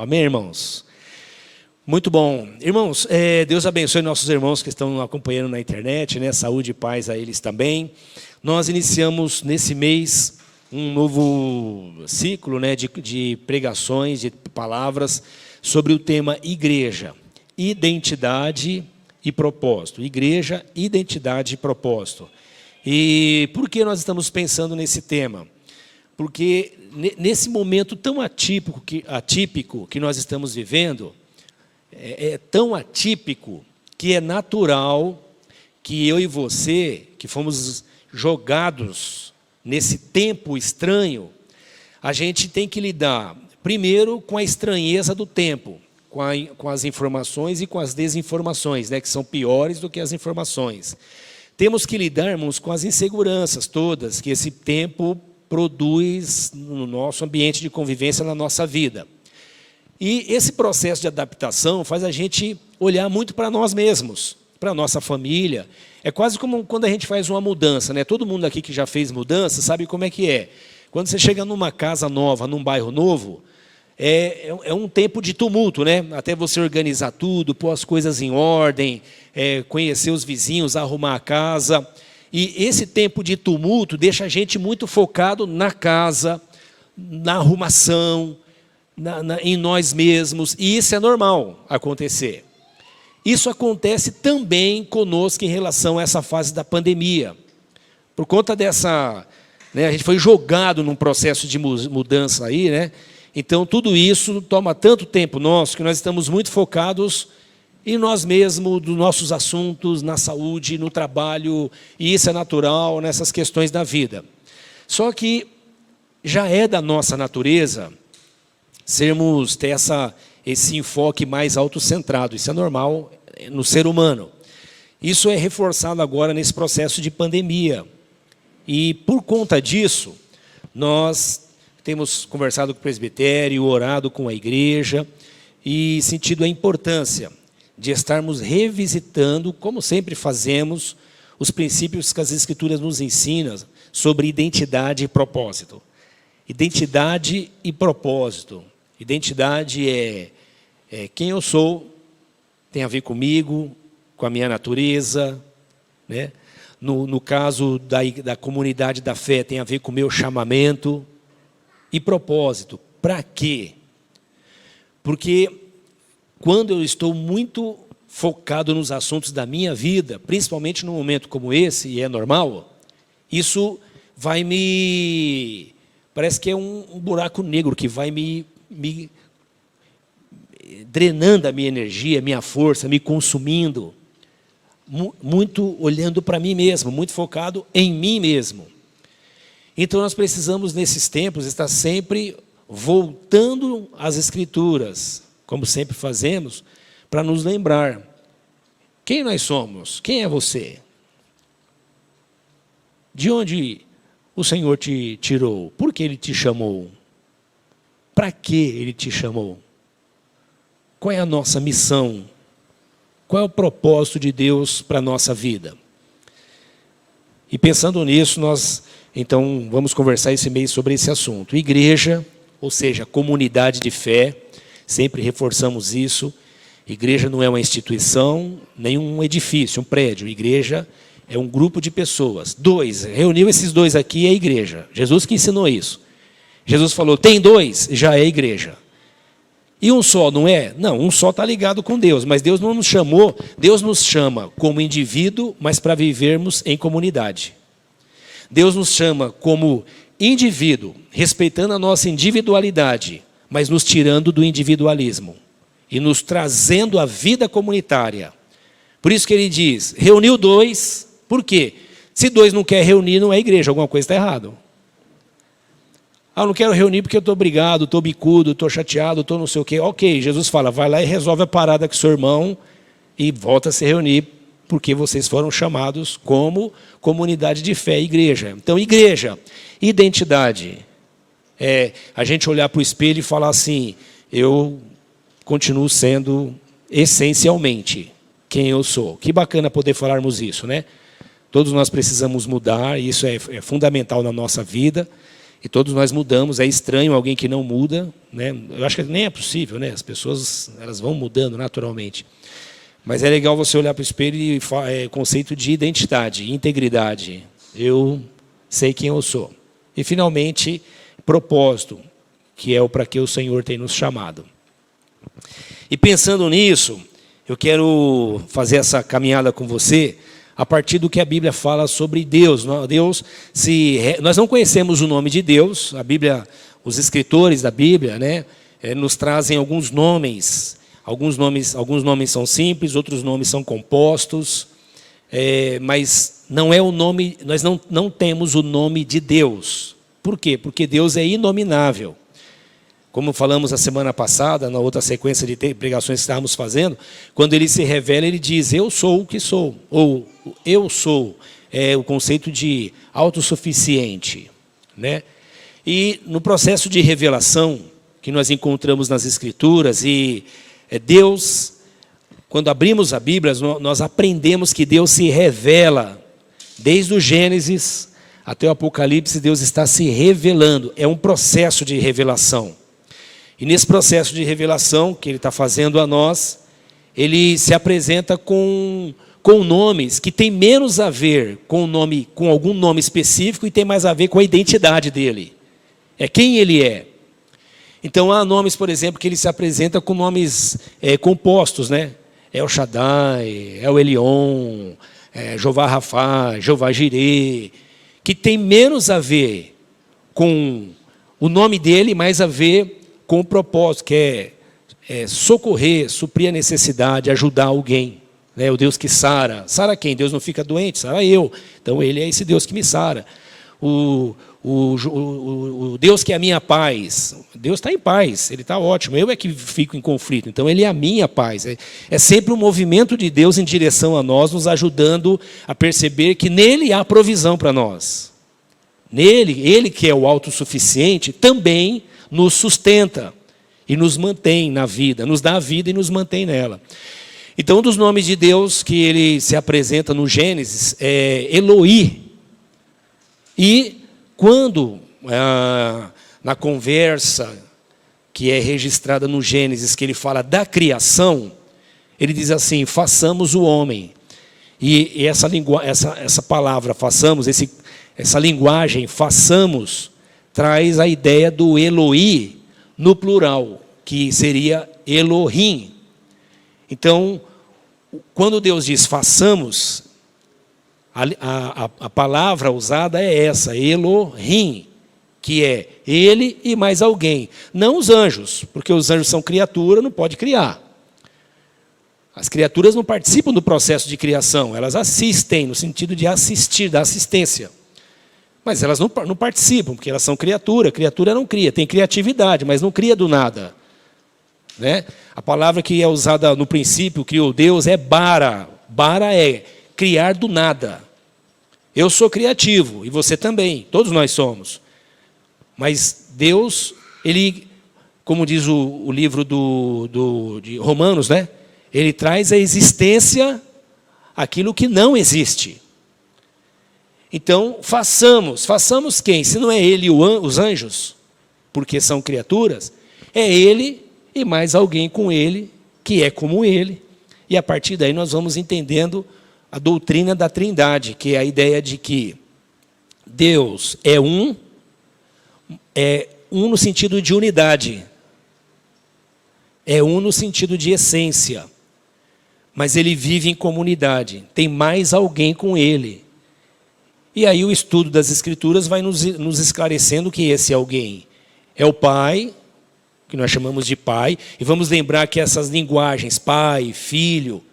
Amém, irmãos? Muito bom. Irmãos, Deus abençoe nossos irmãos que estão acompanhando na internet, né? Saúde e paz a eles também. Nós iniciamos nesse mês um novo ciclo, né, de pregações, de palavras sobre o tema igreja, identidade e propósito. Igreja, identidade e propósito. E por que nós estamos pensando nesse tema? Porque nesse momento tão atípico que nós estamos vivendo, é tão atípico que é natural que eu e você, que fomos jogados nesse tempo estranho, a gente tem que lidar, primeiro, com a estranheza do tempo, com as informações e com as desinformações, né, que são piores do que as informações. Temos que lidar, irmãos, com as inseguranças todas que esse tempo produz no nosso ambiente de convivência, na nossa vida. E esse processo de adaptação faz a gente olhar muito para nós mesmos, para a nossa família. É quase como quando a gente faz uma mudança, né? Todo mundo aqui que já fez mudança sabe como é que é. Quando você chega numa casa nova, num bairro novo, é um tempo de tumulto, né? Até você organizar tudo, pôr as coisas em ordem, conhecer os vizinhos, arrumar a casa. E esse tempo de tumulto deixa a gente muito focado na casa, na arrumação, em nós mesmos. E isso é normal acontecer. Isso acontece também conosco em relação a essa fase da pandemia. Por conta dessa... né, a gente foi jogado num processo de mudança aí, né? Então, tudo isso toma tanto tempo nosso que nós estamos muito focados em nós mesmos, dos nossos assuntos, na saúde, no trabalho, e isso é natural nessas questões da vida. Só que já é da nossa natureza ter esse enfoque mais autocentrado. Isso é normal no ser humano. Isso é reforçado agora nesse processo de pandemia. E, por conta disso, nós temos conversado com o presbitério, orado com a igreja e sentido a importância de estarmos revisitando, como sempre fazemos, os princípios que as Escrituras nos ensinam sobre identidade e propósito. Identidade e propósito. Identidade é quem eu sou, tem a ver comigo, com a minha natureza, né? No caso da comunidade da fé, tem a ver com o meu chamamento. E propósito, para quê? Porque quando eu estou muito focado nos assuntos da minha vida, principalmente num momento como esse, e é normal, isso vai parece que é um buraco negro que vai me drenando a minha energia, a minha força, me consumindo, muito olhando para mim mesmo, muito focado em mim mesmo. Então nós precisamos, nesses tempos, estar sempre voltando às Escrituras, como sempre fazemos, para nos lembrar quem nós somos, quem é você, de onde o Senhor te tirou, por que Ele te chamou, para que Ele te chamou, qual é a nossa missão, qual é o propósito de Deus para a nossa vida. E pensando nisso, nós então vamos conversar esse mês sobre esse assunto. Igreja, ou seja, comunidade de fé, sempre reforçamos isso. Igreja não é uma instituição, nem um edifício, um prédio. Igreja é um grupo de pessoas. Reuniu esses dois aqui é a igreja. Jesus que ensinou isso. Jesus falou, tem dois, já é igreja. E um só, não é? Não, um só está ligado com Deus, mas Deus não nos chamou, Deus nos chama como indivíduo, mas para vivermos em comunidade. Deus nos chama como indivíduo, respeitando a nossa individualidade, mas nos tirando do individualismo e nos trazendo a vida comunitária. Por isso que ele diz, reuniu dois, por quê? Se dois não quer reunir, não é igreja, alguma coisa está errada. Eu não quero reunir porque eu estou brigado, estou bicudo, estou chateado, estou não sei o quê. Ok, Jesus fala, vai lá e resolve a parada com seu irmão e volta a se reunir, porque vocês foram chamados como comunidade de fé, igreja. Então, igreja, identidade. A gente olhar para o espelho e falar assim, eu continuo sendo essencialmente quem eu sou. Que bacana poder falarmos isso, né? Todos nós precisamos mudar, e isso é fundamental na nossa vida. E todos nós mudamos, é estranho alguém que não muda, né? Eu acho que nem é possível, né? As pessoas elas vão mudando naturalmente. Mas é legal você olhar para o espelho e conceito de identidade, integridade. Eu sei quem eu sou. E, finalmente, propósito, que é o para que o Senhor tem nos chamado. E pensando nisso, eu quero fazer essa caminhada com você a partir do que a Bíblia fala sobre Deus. Nós não conhecemos o nome de Deus. A Bíblia, os escritores da Bíblia, né, nos trazem alguns nomes. Alguns nomes são simples, outros nomes são compostos, mas não é o nome. Nós não temos o nome de Deus. Por quê? Porque Deus é inominável. Como falamos a semana passada, na outra sequência de pregações que estávamos fazendo, quando ele se revela, ele diz, eu sou o que sou, ou eu sou, é o conceito de autossuficiente, né? E no processo de revelação que nós encontramos nas Escrituras, e Deus, quando abrimos a Bíblia, nós aprendemos que Deus se revela, desde o Gênesis até o Apocalipse, Deus está se revelando, é um processo de revelação. E nesse processo de revelação que Ele está fazendo a nós, Ele se apresenta com nomes que tem menos a ver com algum nome específico e tem mais a ver com a identidade dEle. É quem Ele é. Então há nomes, por exemplo, que Ele se apresenta com nomes compostos, né? El Shaddai, El Elyon, Jeová Rafá, Jeová Jireh, que tem menos a ver com o nome dEle, mais a ver com o propósito, que é socorrer, suprir a necessidade, ajudar alguém. Né? O Deus que sara. Sara quem? Deus não fica doente, sara eu. Então Ele é esse Deus que me sara. O Deus que é a minha paz. Deus está em paz, Ele está ótimo. Eu é que fico em conflito. Então Ele é a minha paz. É sempre um movimento de Deus em direção a nós, nos ajudando a perceber que nele há provisão para nós. Nele, Ele que é o autossuficiente, também nos sustenta e nos mantém na vida, nos dá a vida e nos mantém nela. Então, um dos nomes de Deus que Ele se apresenta no Gênesis é Eloí. E quando, na conversa que é registrada no Gênesis, que Ele fala da criação, Ele diz assim, façamos o homem. E essa palavra, façamos, essa linguagem, façamos, traz a ideia do Eloí no plural, que seria Elohim. Então, quando Deus diz façamos, a palavra usada é essa, Elohim, que é Ele e mais alguém. Não os anjos, porque os anjos são criatura, não pode criar. As criaturas não participam do processo de criação, elas assistem, no sentido de assistir, da assistência. Mas elas não participam, porque elas são criatura. Criatura não cria, tem criatividade, mas não cria do nada. Né? A palavra que é usada no princípio, criou Deus, é bara. Bara é criar do nada. Eu sou criativo, e você também, todos nós somos. Mas Deus, Ele, como diz o livro de Romanos, né? Ele traz à existência aquilo que não existe. Então, façamos quem? Se não é Ele e os anjos, porque são criaturas, é Ele e mais alguém com Ele, que é como Ele. E a partir daí nós vamos entendendo a doutrina da Trindade, que é a ideia de que Deus é um no sentido de unidade, é um no sentido de essência, mas Ele vive em comunidade, tem mais alguém com Ele. E aí o estudo das Escrituras vai nos esclarecendo que esse alguém é o Pai, que nós chamamos de Pai, e vamos lembrar que essas linguagens, Pai, Filho,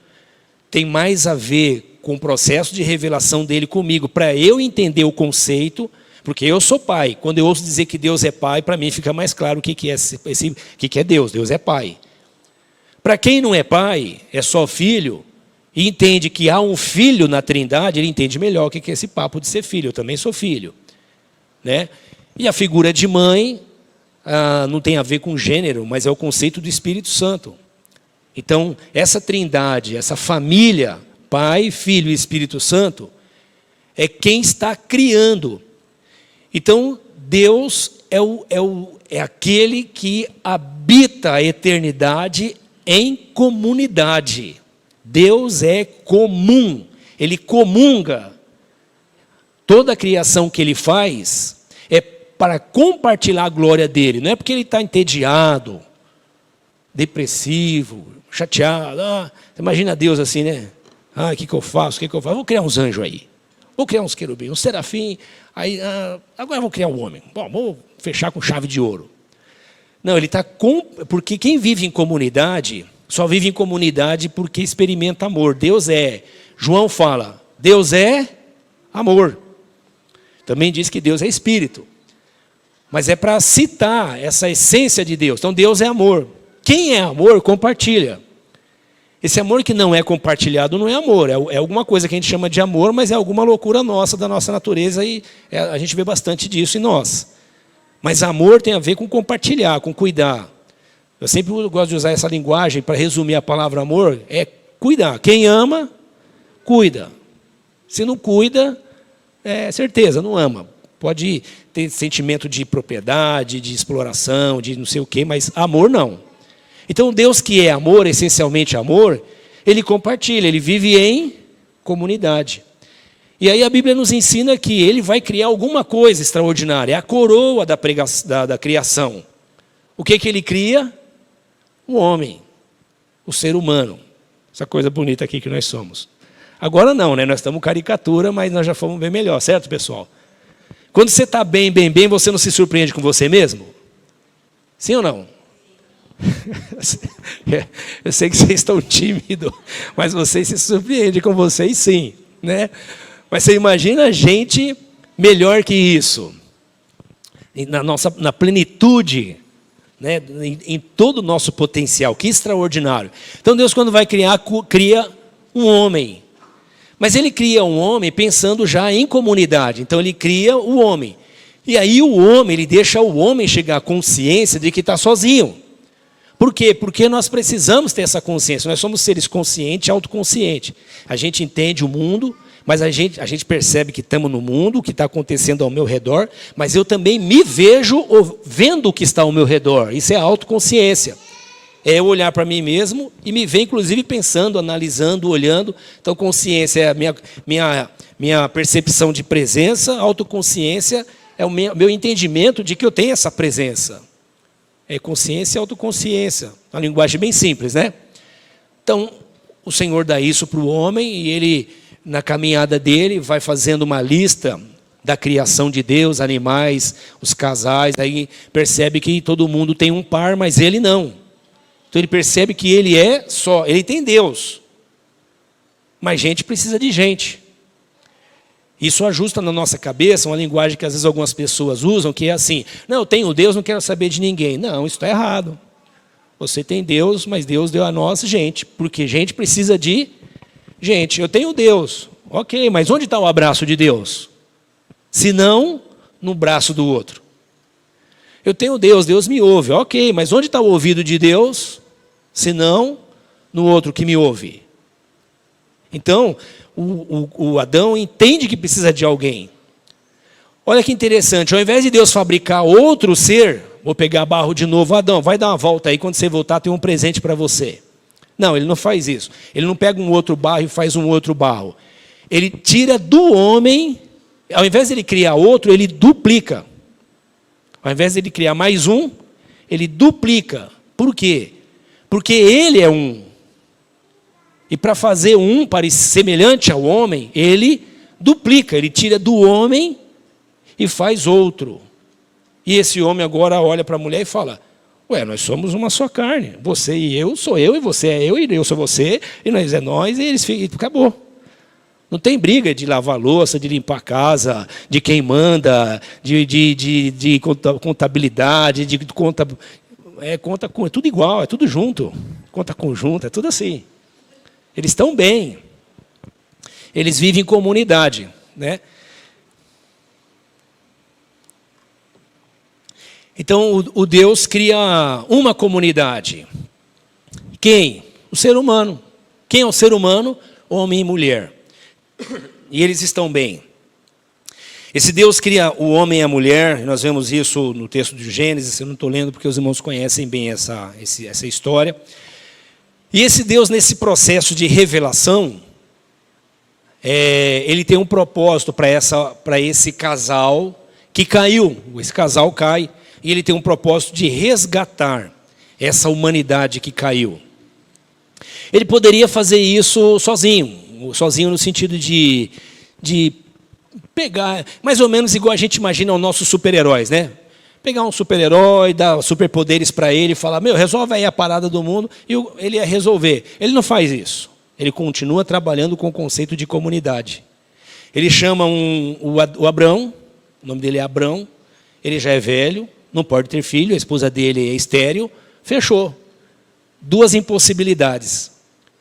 tem mais a ver com o processo de revelação dele comigo, para eu entender o conceito, porque eu sou pai. Quando eu ouço dizer que Deus é Pai, para mim fica mais claro o que é Deus. Deus é Pai. Para quem não é pai, é só filho, e entende que há um filho na Trindade, ele entende melhor o que é esse papo de ser filho. Eu também sou filho. Né? E a figura de mãe não tem a ver com gênero, mas é o conceito do Espírito Santo. Então, essa Trindade, essa família, Pai, Filho e Espírito Santo, é quem está criando. Então, Deus é aquele que habita a eternidade em comunidade. Deus é comum, Ele comunga. Toda a criação que Ele faz é para compartilhar a glória dEle. Não é porque Ele está entediado, depressivo, chateado. Imagina Deus assim, né? O que eu faço? Vou criar uns anjos aí. Vou criar uns querubins, uns serafim. Aí, agora vou criar um homem. Bom, vou fechar com chave de ouro. Não, ele está porque quem vive em comunidade, só vive em comunidade porque experimenta amor. João fala, Deus é amor. Também diz que Deus é espírito. Mas é para citar essa essência de Deus. Então Deus é amor. Quem é amor, compartilha. Esse amor que não é compartilhado não é amor. É alguma coisa que a gente chama de amor, mas é alguma loucura nossa, da nossa natureza. E a gente vê bastante disso em nós. Mas amor tem a ver com compartilhar, com cuidar. Eu sempre gosto de usar essa linguagem para resumir a palavra amor. É cuidar. Quem ama, cuida. Se não cuida, é certeza, não ama. Pode ter sentimento de propriedade, de exploração, de não sei o quê, mas amor não. Então, Deus que é amor, essencialmente amor, Ele compartilha, Ele vive em comunidade. E aí a Bíblia nos ensina que Ele vai criar alguma coisa extraordinária, é a coroa da criação. O que Ele cria? O homem, o ser humano. Essa coisa bonita aqui que nós somos. Agora não, né? Nós estamos caricatura, mas nós já fomos bem melhor, certo, pessoal? Quando você está bem, você não se surpreende com você mesmo? Sim ou não? Eu sei que vocês estão tímidos, mas vocês se surpreendem com vocês sim, né? Mas você imagina a gente melhor que isso, na plenitude, né? Em todo o nosso potencial, que extraordinário. Então Deus, quando vai criar, cria um homem. Mas Ele cria um homem pensando já em comunidade. Então Ele cria o homem. E aí o homem, Ele deixa o homem chegar à consciência de que está sozinho. Por quê? Porque nós precisamos ter essa consciência. Nós somos seres conscientes e autoconscientes. A gente entende o mundo, mas a gente percebe que estamos no mundo, o que está acontecendo ao meu redor, mas eu também me vejo vendo o que está ao meu redor. Isso é a autoconsciência. É eu olhar para mim mesmo e me ver, inclusive, pensando, analisando, olhando. Então, consciência é a minha percepção de presença, autoconsciência é o meu entendimento de que eu tenho essa presença. É consciência e autoconsciência. Uma linguagem bem simples, né? Então, o Senhor dá isso para o homem e ele, na caminhada dele, vai fazendo uma lista da criação de Deus, animais, os casais. Aí percebe que todo mundo tem um par, mas ele não. Então ele percebe que ele ele tem Deus. Mas gente precisa de gente. Isso ajusta na nossa cabeça uma linguagem que às vezes algumas pessoas usam, que é assim, não, eu tenho Deus, não quero saber de ninguém. Não, isso está errado. Você tem Deus, mas Deus deu a nós gente, porque gente precisa de gente. Eu tenho Deus, ok, mas onde está o abraço de Deus? Se não, no braço do outro. Eu tenho Deus, Deus me ouve, ok, mas onde está o ouvido de Deus? Se não, no outro que me ouve. Então, o Adão entende que precisa de alguém. Olha que interessante, ao invés de Deus fabricar outro ser, vou pegar barro de novo, Adão, vai dar uma volta aí, quando você voltar tem um presente para você. Não, ele não faz isso. Ele não pega um outro barro e faz um outro barro. Ele tira do homem, ao invés de ele criar outro, ele duplica. Ao invés de ele criar mais um, ele duplica. Por quê? Porque ele é um. E para fazer um semelhante ao homem, ele duplica, ele tira do homem e faz outro. E esse homem agora olha para a mulher e fala, ué, nós somos uma só carne. Você e eu sou eu, e você é eu, e eu sou você, e nós é nós, e eles ficam, acabou. Não tem briga de lavar louça, de limpar a casa, de quem manda, de contabilidade, é tudo igual, é tudo junto. Conta conjunta, é tudo assim. Eles estão bem. Eles vivem em comunidade, né? Então, o Deus cria uma comunidade. Quem? O ser humano. Quem é o ser humano? Homem e mulher. E eles estão bem. Esse Deus cria o homem e a mulher, nós vemos isso no texto de Gênesis, eu não estou lendo porque os irmãos conhecem bem essa história. E esse Deus, nesse processo de revelação, ele tem um propósito para esse casal que caiu. Esse casal cai e ele tem um propósito de resgatar essa humanidade que caiu. Ele poderia fazer isso sozinho no sentido de pegar, mais ou menos igual a gente imagina os nossos super-heróis, né? Pegar um super-herói, dar superpoderes para ele e falar, resolve aí a parada do mundo, e ele ia resolver. Ele não faz isso. Ele continua trabalhando com o conceito de comunidade. Ele chama o Abrão, o nome dele é Abrão, ele já é velho, não pode ter filho, a esposa dele é estéril, fechou. 2 impossibilidades.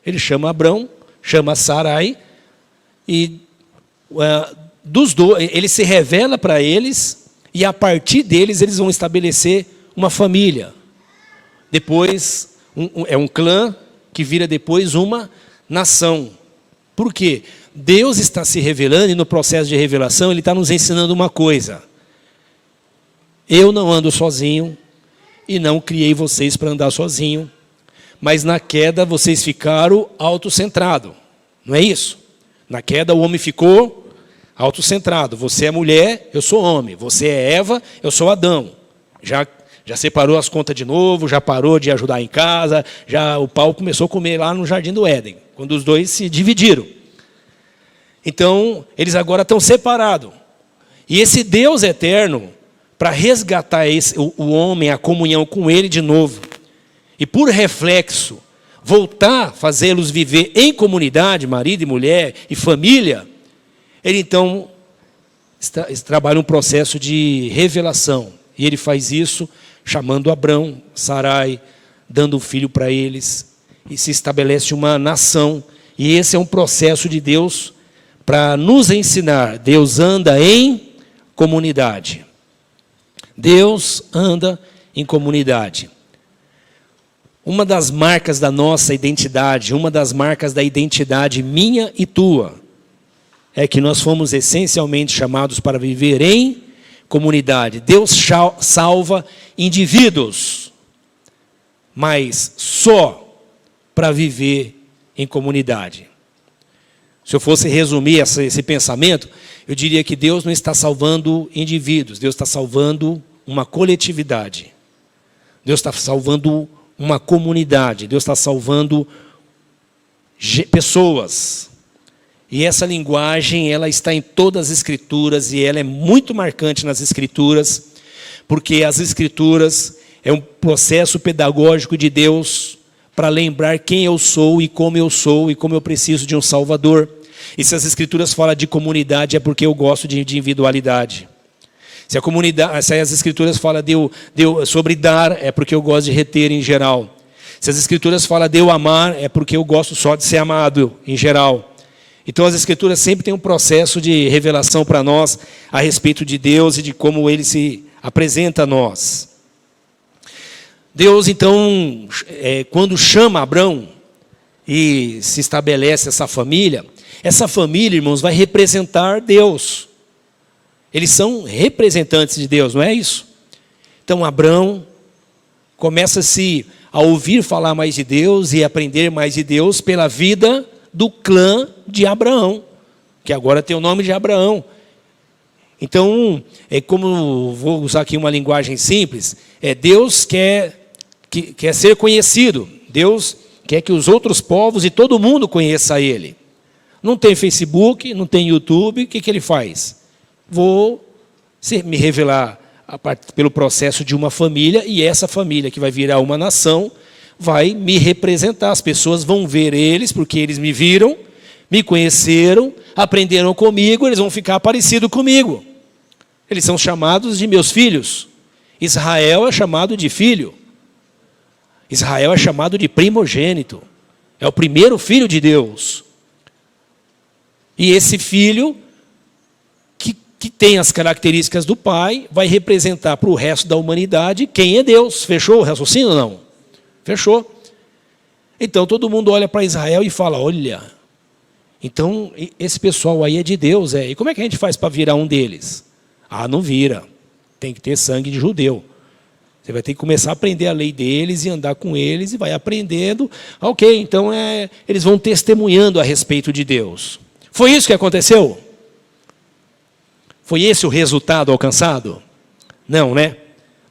Ele chama Abrão, chama Sarai, e dos dois, ele se revela para eles, e a partir deles eles vão estabelecer uma família. Depois, é um clã que vira depois uma nação. Por quê? Deus está se revelando, e no processo de revelação Ele está nos ensinando uma coisa. Eu não ando sozinho, e não criei vocês para andar sozinho, mas na queda vocês ficaram autocentrados. Não é isso? Na queda o homem ficou autocentrado. Você é mulher, eu sou homem. Você é Eva, eu sou Adão. Já separou as contas de novo, já parou de ajudar em casa, já o pau começou a comer lá no Jardim do Éden, quando os dois se dividiram. Então, eles agora estão separados. E esse Deus eterno, para resgatar o homem, a comunhão com ele de novo, e por reflexo, voltar a fazê-los viver em comunidade, marido e mulher, e família, ele então trabalha um processo de revelação. E ele faz isso chamando Abrão, Sarai, dando um filho para eles, e se estabelece uma nação. E esse é um processo de Deus para nos ensinar. Deus anda em comunidade. Deus anda em comunidade. Uma das marcas da nossa identidade, uma das marcas da identidade minha e tua, é que nós fomos essencialmente chamados para viver em comunidade. Deus salva indivíduos, mas só para viver em comunidade. Se eu fosse resumir esse pensamento, eu diria que Deus não está salvando indivíduos, Deus está salvando uma coletividade. Deus está salvando uma comunidade, Deus está salvando pessoas. E essa linguagem, ela está em todas as Escrituras, e ela é muito marcante nas Escrituras, porque as Escrituras é um processo pedagógico de Deus para lembrar quem eu sou e como eu preciso de um Salvador. E se as Escrituras falam de comunidade, é porque eu gosto de individualidade. Se as Escrituras falam sobre dar, é porque eu gosto de reter em geral. Se as Escrituras falam de eu amar, é porque eu gosto só de ser amado em geral. Então as Escrituras sempre têm um processo de revelação para nós a respeito de Deus e de como Ele se apresenta a nós. Deus, então, quando chama Abrão e se estabelece essa família, irmãos, vai representar Deus. Eles são representantes de Deus, não é isso? Então Abrão começa-se a ouvir falar mais de Deus e aprender mais de Deus pela vida do clã de Abraão, que agora tem o nome de Abraão. Então, vou usar aqui uma linguagem simples, Deus quer ser conhecido, Deus quer que os outros povos e todo mundo conheça Ele. Não tem Facebook, não tem YouTube, o que Ele faz? Vou me revelar pelo processo de uma família, e essa família que vai virar uma nação, vai me representar. As pessoas vão ver eles, porque eles me viram, me conheceram, aprenderam comigo, eles vão ficar parecidos comigo. Eles são chamados de meus filhos. Israel é chamado de filho. Israel é chamado de primogênito. É o primeiro filho de Deus. E esse filho, que tem as características do pai, vai representar para o resto da humanidade quem é Deus. Fechou o raciocínio ou não? Fechou. Então todo mundo olha para Israel e fala, olha, então esse pessoal aí é de Deus, E como é que a gente faz para virar um deles? Ah, não vira. Tem que ter sangue de judeu. Você vai ter que começar a aprender a lei deles e andar com eles e vai aprendendo. Ok, então eles vão testemunhando a respeito de Deus. Foi isso que aconteceu? Foi esse o resultado alcançado? Não, né?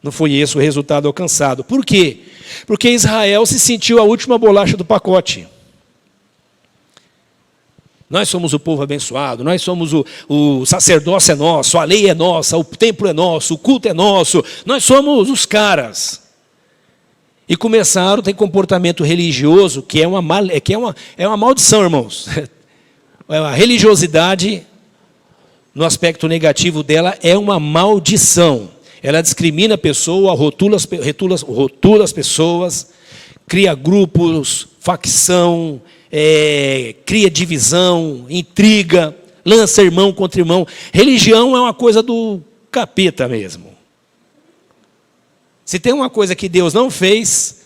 Não foi esse o resultado alcançado. Por quê? Porque Israel se sentiu a última bolacha do pacote. Nós somos o povo abençoado, nós somos o sacerdócio é nosso, a lei é nossa, o templo é nosso, o culto é nosso, nós somos os caras. E começaram a ter comportamento religioso, que é uma maldição, irmãos. A religiosidade, no aspecto negativo dela, é uma maldição. Ela discrimina a pessoa, rotula as pessoas, cria grupos, facção, cria divisão, intriga, lança irmão contra irmão. Religião é uma coisa do capeta mesmo. Se tem uma coisa que Deus não fez,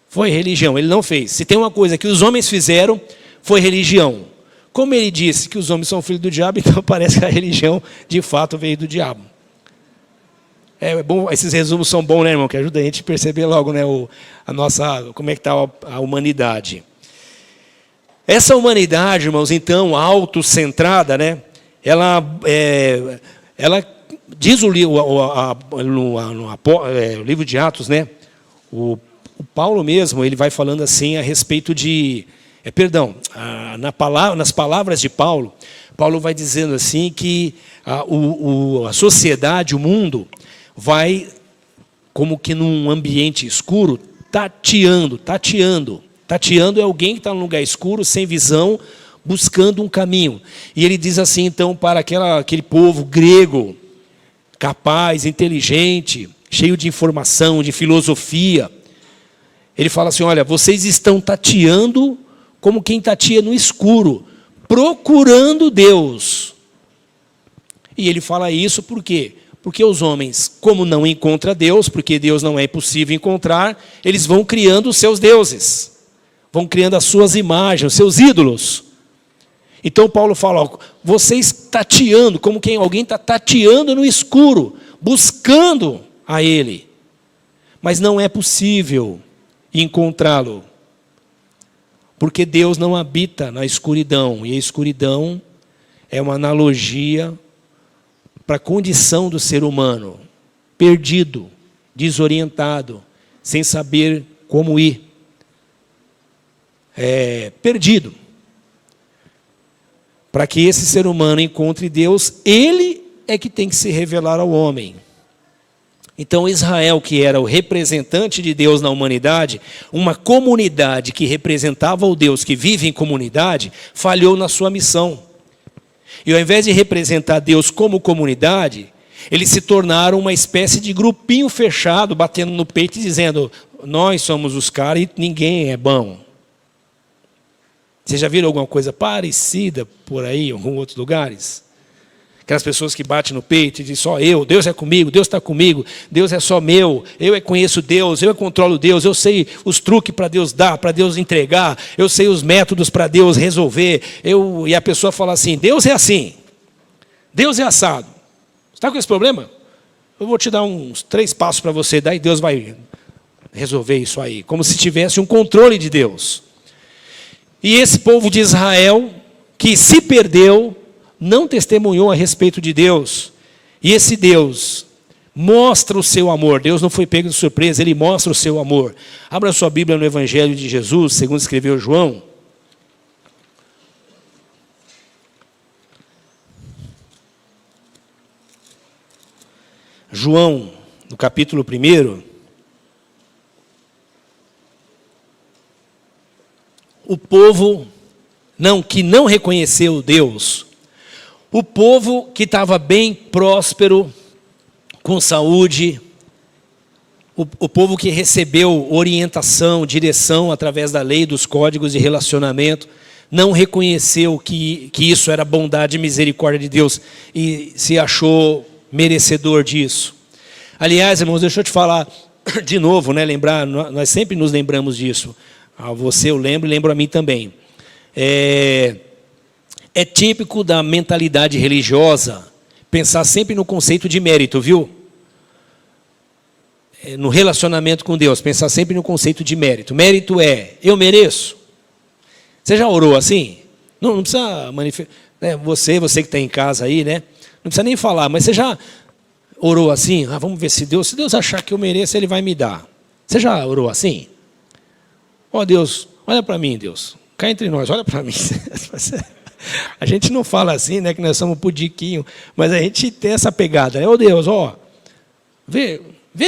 foi religião. Ele não fez. Se tem uma coisa que os homens fizeram, foi religião. Como ele disse que os homens são filhos do diabo, então parece que a religião, de fato, veio do diabo. É bom, esses resumos são bons, né, irmão? Que ajuda a gente a perceber logo, né, como é que está a humanidade. Essa humanidade, irmãos, então, autocentrada, né, ela diz o livro de Atos, né, o Paulo mesmo, ele vai falando assim a respeito de... nas palavras de Paulo, Paulo vai dizendo assim que a sociedade, o mundo, vai como que num ambiente escuro, tateando. Tateando é alguém que está num lugar escuro, sem visão, buscando um caminho. E ele diz assim, então, para aquele povo grego, capaz, inteligente, cheio de informação, de filosofia, ele fala assim, olha, vocês estão tateando como quem tateia no escuro, procurando Deus. E ele fala isso por quê? Porque os homens, como não encontram Deus, porque Deus não é possível encontrar, eles vão criando os seus deuses. Vão criando as suas imagens, os seus ídolos. Então Paulo fala, ó, vocês tateando, como quem alguém está tateando no escuro, buscando a Ele. Mas não é possível encontrá-lo. Porque Deus não habita na escuridão. E a escuridão é uma analogia para a condição do ser humano. Perdido, desorientado, sem saber como ir. Perdido. Para que esse ser humano encontre Deus, ele é que tem que se revelar ao homem. Então Israel, que era o representante de Deus na humanidade, uma comunidade que representava o Deus que vive em comunidade, falhou na sua missão. E ao invés de representar Deus como comunidade, eles se tornaram uma espécie de grupinho fechado, batendo no peito e dizendo, nós somos os caras e ninguém é bom. Vocês já viram alguma coisa parecida por aí, em alguns outros lugares? Aquelas pessoas que batem no peito e dizem, só eu, Deus é comigo, Deus está comigo, Deus é só meu, eu conheço Deus, eu controlo Deus, eu sei os truques para Deus dar, para Deus entregar, eu sei os métodos para Deus resolver. E a pessoa fala assim, Deus é assim, Deus é assado. Você está com esse problema? Eu vou te dar uns 3 passos para você dar e Deus vai resolver isso aí. Como se tivesse um controle de Deus. E esse povo de Israel, que se perdeu, não testemunhou a respeito de Deus. E esse Deus mostra o seu amor. Deus não foi pego de surpresa, Ele mostra o seu amor. Abra sua Bíblia no Evangelho de Jesus, segundo escreveu João. João, no capítulo 1. O povo que não reconheceu Deus, o povo que estava bem próspero, com saúde, o povo que recebeu orientação, direção através da lei, dos códigos de relacionamento, não reconheceu que isso era bondade e misericórdia de Deus e se achou merecedor disso. Aliás, irmãos, deixa eu te falar de novo, né, lembrar, nós sempre nos lembramos disso. A você eu lembro e lembro a mim também. É típico da mentalidade religiosa Pensar sempre no conceito de mérito, viu? No relacionamento com Deus, pensar sempre no conceito de mérito. Mérito é, eu mereço. Você já orou assim? Não precisa manifestar. Né? Você que está em casa aí, né? Não precisa nem falar, mas você já orou assim? Vamos ver se Deus achar que eu mereço, Ele vai me dar. Você já orou assim? Deus, olha para mim, Deus. Cá entre nós, olha para mim. A gente não fala assim, né? Que nós somos pudiquinho, mas a gente tem essa pegada, né? Deus, vê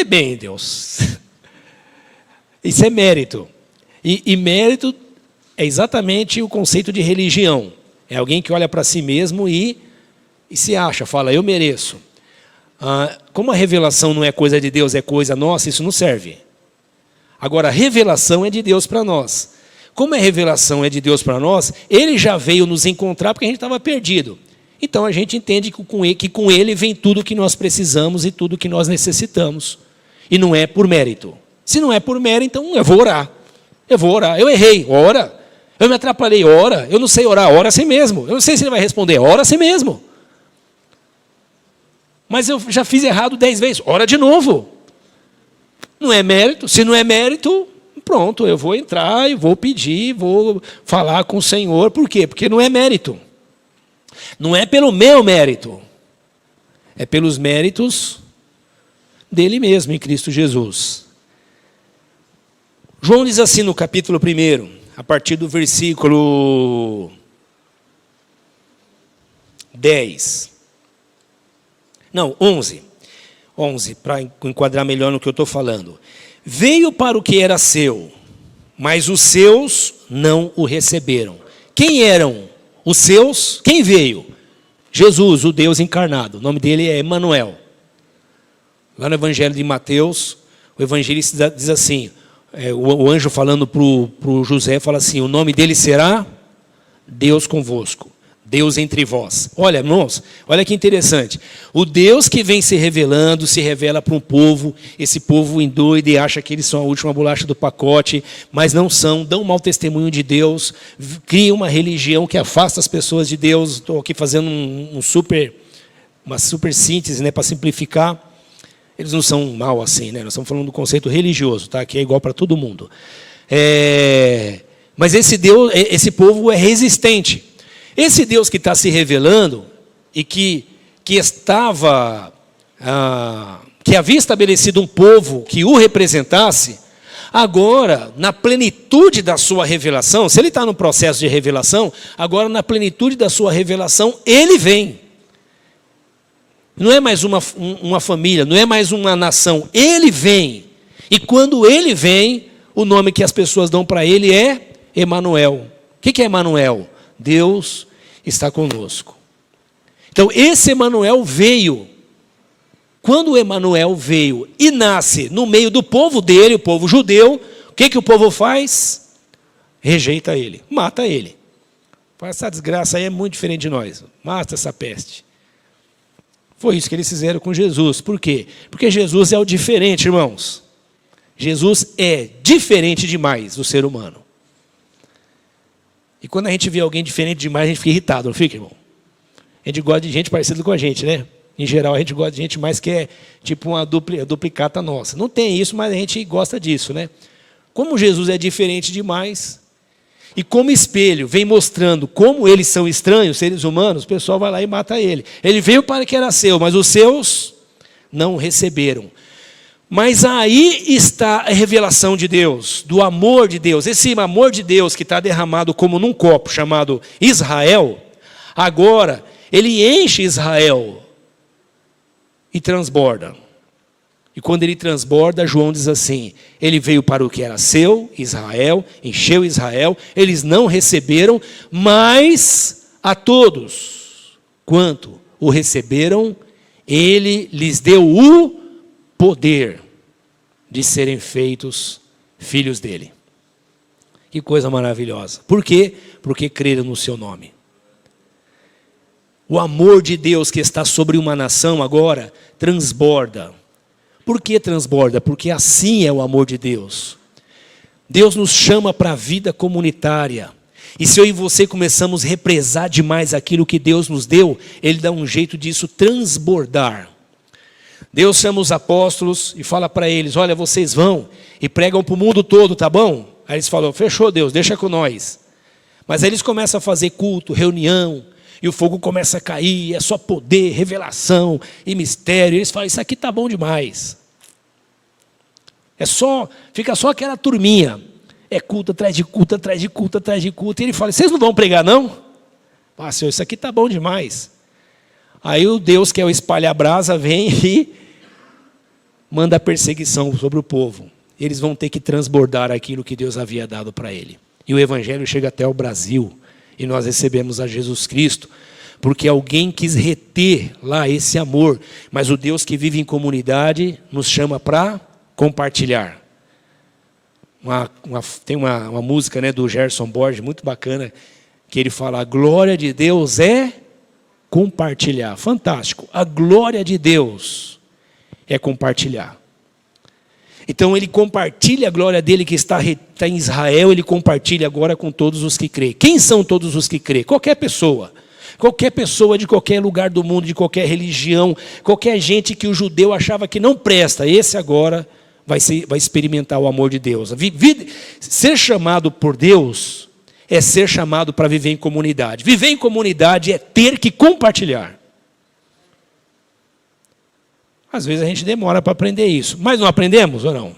bem, Deus. Isso é mérito. E mérito é exatamente o conceito de religião. É alguém que olha para si mesmo e se acha, fala, eu mereço. Como a revelação não é coisa de Deus, é coisa nossa, isso não serve. Agora, a revelação é de Deus para nós. Como a revelação é de Deus para nós, Ele já veio nos encontrar porque a gente estava perdido. Então, a gente entende que com Ele vem tudo o que nós precisamos e tudo o que nós necessitamos. E não é por mérito. Se não é por mérito, então eu vou orar. Eu errei, ora. Eu me atrapalhei, ora. Eu não sei orar, ora assim mesmo. Eu não sei se Ele vai responder, ora assim mesmo. Mas eu já fiz errado 10 vezes, ora de novo. Não é mérito. Se não é mérito, pronto, eu vou entrar e vou pedir, vou falar com o Senhor. Por quê? Porque não é mérito. Não é pelo meu mérito. É pelos méritos dele mesmo, em Cristo Jesus. João diz assim no capítulo 1, a partir do versículo 11. 11, para enquadrar melhor no que eu estou falando. Veio para o que era seu, mas os seus não o receberam. Quem eram os seus? Quem veio? Jesus, o Deus encarnado. O nome dele é Emanuel. Lá no Evangelho de Mateus, o evangelista diz assim, o anjo falando para o José, fala assim, o nome dele será Deus convosco. Deus entre vós. Olha, irmãos, olha que interessante. O Deus que vem se revelando, se revela para um povo, esse povo endoida e acha que eles são a última bolacha do pacote, mas não são, dão um mau testemunho de Deus, cria uma religião que afasta as pessoas de Deus. Estou aqui fazendo uma super síntese, né, para simplificar. Eles não são mal assim, né? Nós estamos falando do conceito religioso, tá? Que é igual para todo mundo. Mas esse Deus, esse povo é resistente. Esse Deus que está se revelando e que havia estabelecido um povo que o representasse, agora, na plenitude da sua revelação, se ele está no processo de revelação, agora na plenitude da sua revelação, ele vem. Não é mais uma família, não é mais uma nação, ele vem. E quando ele vem, o nome que as pessoas dão para ele é Emanuel. O que é Emanuel? Deus está conosco. Então, esse Emanuel veio. Quando o Emanuel veio e nasce no meio do povo dele, o povo judeu, o que o povo faz? Rejeita ele, mata ele. Essa desgraça aí é muito diferente de nós. Mata essa peste. Foi isso que eles fizeram com Jesus. Por quê? Porque Jesus é o diferente, irmãos. Jesus é diferente demais do ser humano. E quando a gente vê alguém diferente demais, a gente fica irritado, não fica, irmão? A gente gosta de gente parecida com a gente, né? Em geral, a gente gosta de gente mais que é tipo uma duplicata nossa. Não tem isso, mas a gente gosta disso, né? Como Jesus é diferente demais, e como espelho vem mostrando como eles são estranhos, seres humanos, o pessoal vai lá e mata ele. Ele veio para que era seu, mas os seus não receberam. Mas aí está a revelação de Deus, do amor de Deus. Esse amor de Deus que está derramado como num copo chamado Israel, agora ele enche Israel e transborda. E quando ele transborda, João diz assim, ele veio para o que era seu, Israel, encheu Israel, eles não receberam, mas a todos, quanto o receberam, ele lhes deu o poder de serem feitos filhos dele. Que coisa maravilhosa. Por quê? Porque creram no seu nome. O amor de Deus que está sobre uma nação agora transborda. Por que transborda? Porque assim é o amor de Deus. Deus nos chama para a vida comunitária. E se eu e você começamos a represar demais aquilo que Deus nos deu, Ele dá um jeito disso transbordar. Deus chama os apóstolos e fala para eles: olha, vocês vão e pregam para o mundo todo, tá bom? Aí eles falam: fechou, Deus, deixa com nós. Mas aí eles começam a fazer culto, reunião, e o fogo começa a cair, é só poder, revelação e mistério. E eles falam: isso aqui tá bom demais. Fica só aquela turminha. É culto atrás de culto, atrás de culto, atrás de culto. E ele fala: vocês não vão pregar, não? Ah, Senhor, isso aqui tá bom demais. Aí o Deus, que é o espalha-brasa, vem e manda a perseguição sobre o povo. Eles vão ter que transbordar aquilo que Deus havia dado para ele. E o evangelho chega até o Brasil. E nós recebemos a Jesus Cristo, porque alguém quis reter lá esse amor. Mas o Deus que vive em comunidade nos chama para compartilhar. Tem uma música, né, do Gerson Borges, muito bacana, que ele fala: a glória de Deus é compartilhar. Fantástico. A glória de Deus é compartilhar. Então ele compartilha a glória dele que está em Israel, ele compartilha agora com todos os que creem. Quem são todos os que creem? Qualquer pessoa de qualquer lugar do mundo, de qualquer religião, qualquer gente que o judeu achava que não presta, esse agora vai experimentar o amor de Deus. Ser chamado por Deus é ser chamado para viver em comunidade. Viver em comunidade é ter que compartilhar. Às vezes a gente demora para aprender isso. Mas não aprendemos ou não?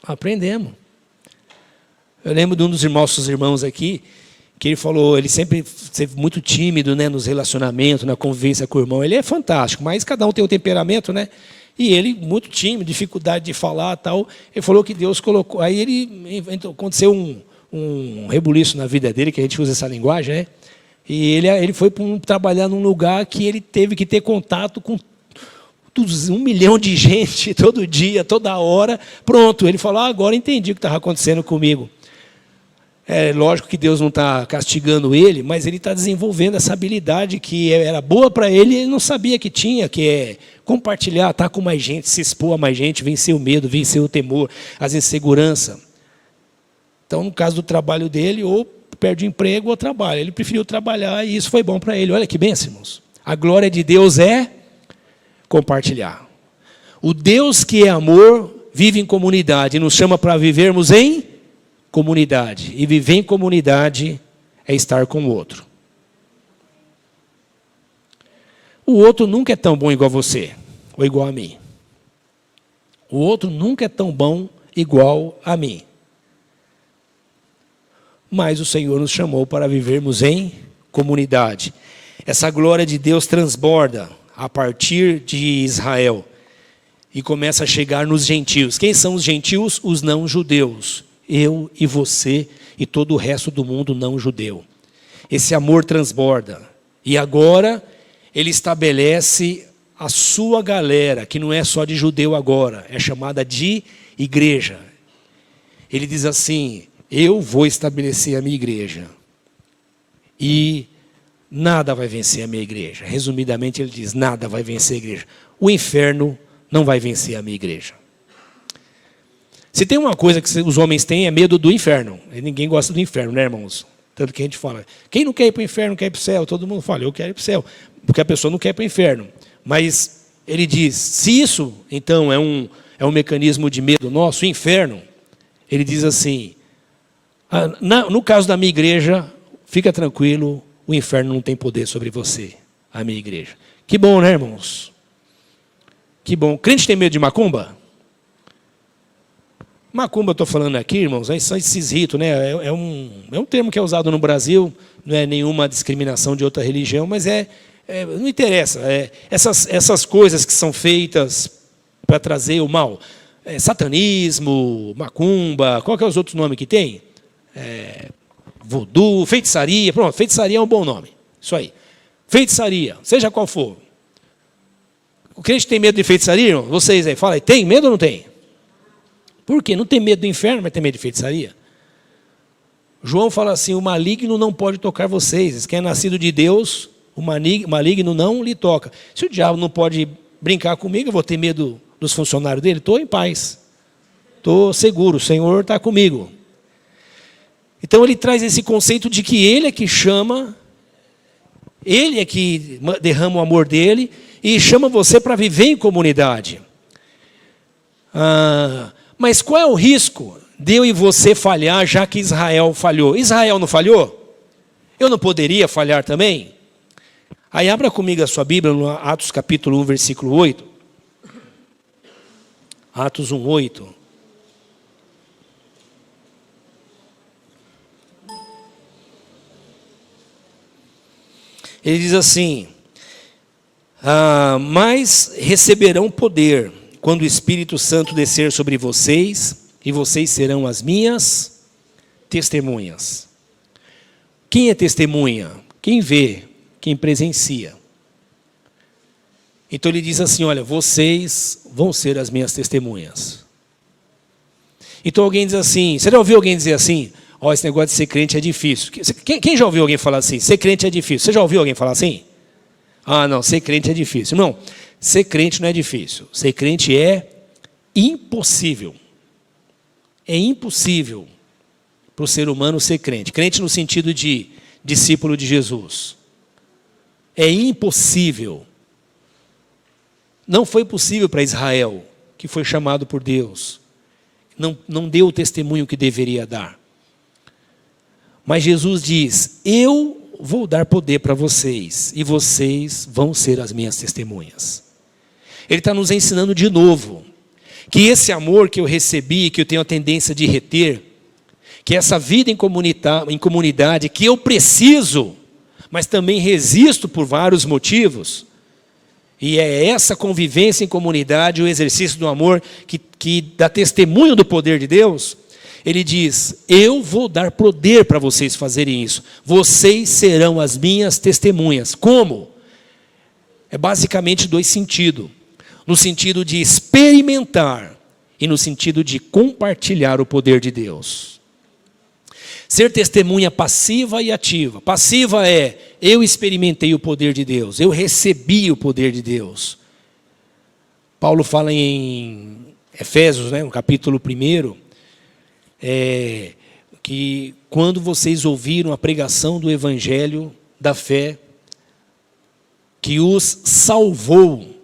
Aprendemos. Eu lembro de um dos nossos irmãos aqui, que ele falou, ele sempre esteve muito tímido, né, nos relacionamentos, na convivência com o irmão. Ele é fantástico, mas cada um tem um temperamento, né? E ele, muito tímido, dificuldade de falar, tal. Ele falou que Deus colocou... Aí aconteceu um rebuliço na vida dele, que a gente usa essa linguagem, né? E ele foi trabalhar num lugar que ele teve que ter contato com 1 milhão de gente, todo dia, toda hora. Pronto, ele falou: agora entendi o que estava acontecendo comigo. É lógico que Deus não está castigando ele, mas ele está desenvolvendo essa habilidade que era boa para ele e ele não sabia que tinha, que é compartilhar, estar com mais gente, se expor a mais gente, vencer o medo, vencer o temor, as inseguranças. Então, no caso do trabalho dele, ou perde o emprego ou trabalha. Ele preferiu trabalhar e isso foi bom para ele. Olha que bênção, irmãos. A glória de Deus é compartilhar. O Deus que é amor vive em comunidade e nos chama para vivermos em comunidade. E viver em comunidade é estar com o outro. O outro nunca é tão bom igual a você, ou igual a mim. O outro nunca é tão bom igual a mim. Mas o Senhor nos chamou para vivermos em comunidade. Essa glória de Deus transborda a partir de Israel e começa a chegar nos gentios. Quem são os gentios? Os não-judeus. Eu e você e todo o resto do mundo não-judeu. Esse amor transborda. E agora ele estabelece a sua galera, que não é só de judeu agora, é chamada de igreja. Ele diz assim: eu vou estabelecer a minha igreja. E nada vai vencer a minha igreja. Resumidamente ele diz: nada vai vencer a igreja. O inferno não vai vencer a minha igreja. Se tem uma coisa que os homens têm, é medo do inferno. E ninguém gosta do inferno, né, irmãos? Tanto que a gente fala: quem não quer ir para o inferno, quer ir para o céu? Todo mundo fala: eu quero ir para o céu. Porque a pessoa não quer ir para o inferno. Mas ele diz: se isso, então, é um mecanismo de medo nosso, o inferno, ele diz assim: no caso da minha igreja, fica tranquilo, o inferno não tem poder sobre você, a minha igreja. Que bom, né, irmãos? Que bom. Crente tem medo de macumba? Macumba, eu estou falando aqui, irmãos, são esses ritos, né? É um termo que é usado no Brasil, não é nenhuma discriminação de outra religião, mas não interessa. Essas coisas que são feitas para trazer o mal. Satanismo, macumba, qual que é os outros nomes que tem? Voodoo, feitiçaria. Pronto, feitiçaria é um bom nome. Isso aí. Feitiçaria, seja qual for. O crente tem medo de feitiçaria, irmão? Vocês aí, fala aí, tem medo ou não tem? Por quê? Não tem medo do inferno, mas tem medo de feitiçaria. João fala assim: o maligno não pode tocar vocês. Quem é nascido de Deus, o maligno não lhe toca. Se o diabo não pode brincar comigo, eu vou ter medo dos funcionários dele? Estou em paz. Estou seguro, o Senhor está comigo. Então ele traz esse conceito de que ele é que chama, ele é que derrama o amor dele e chama você para viver em comunidade. Mas qual é o risco de eu e você falhar, já que Israel falhou? Israel não falhou? Eu não poderia falhar também? Aí abra comigo a sua Bíblia no Atos capítulo 1, versículo 8. Atos 1, 8. Ele diz assim: mas receberão poder quando o Espírito Santo descer sobre vocês, e vocês serão as minhas testemunhas. Quem é testemunha? Quem vê, quem presencia. Então ele diz assim: olha, vocês vão ser as minhas testemunhas. Então alguém diz assim, você já ouviu alguém dizer assim: ó, esse negócio de ser crente é difícil. Quem já ouviu alguém falar assim? Ser crente é difícil. Você já ouviu alguém falar assim? Ah, não, ser crente é difícil. Não, ser crente não é difícil. Ser crente é impossível. É impossível para o ser humano ser crente. Crente no sentido de discípulo de Jesus. É impossível. Não foi possível para Israel, que foi chamado por Deus. Não deu o testemunho que deveria dar. Mas Jesus diz: eu vou dar poder para vocês, e vocês vão ser as minhas testemunhas. Ele está nos ensinando de novo, que esse amor que eu recebi, que eu tenho a tendência de reter, que essa vida em comunidade, que eu preciso, mas também resisto por vários motivos, e é essa convivência em comunidade, o exercício do amor, que dá testemunho do poder de Deus. Ele diz: eu vou dar poder para vocês fazerem isso. Vocês serão as minhas testemunhas. Como? É basicamente dois sentidos. No sentido de experimentar e no sentido de compartilhar o poder de Deus. Ser testemunha passiva e ativa. Passiva é: eu experimentei o poder de Deus, eu recebi o poder de Deus. Paulo fala em Efésios, no capítulo 1, que quando vocês ouviram a pregação do Evangelho da fé, que os salvou.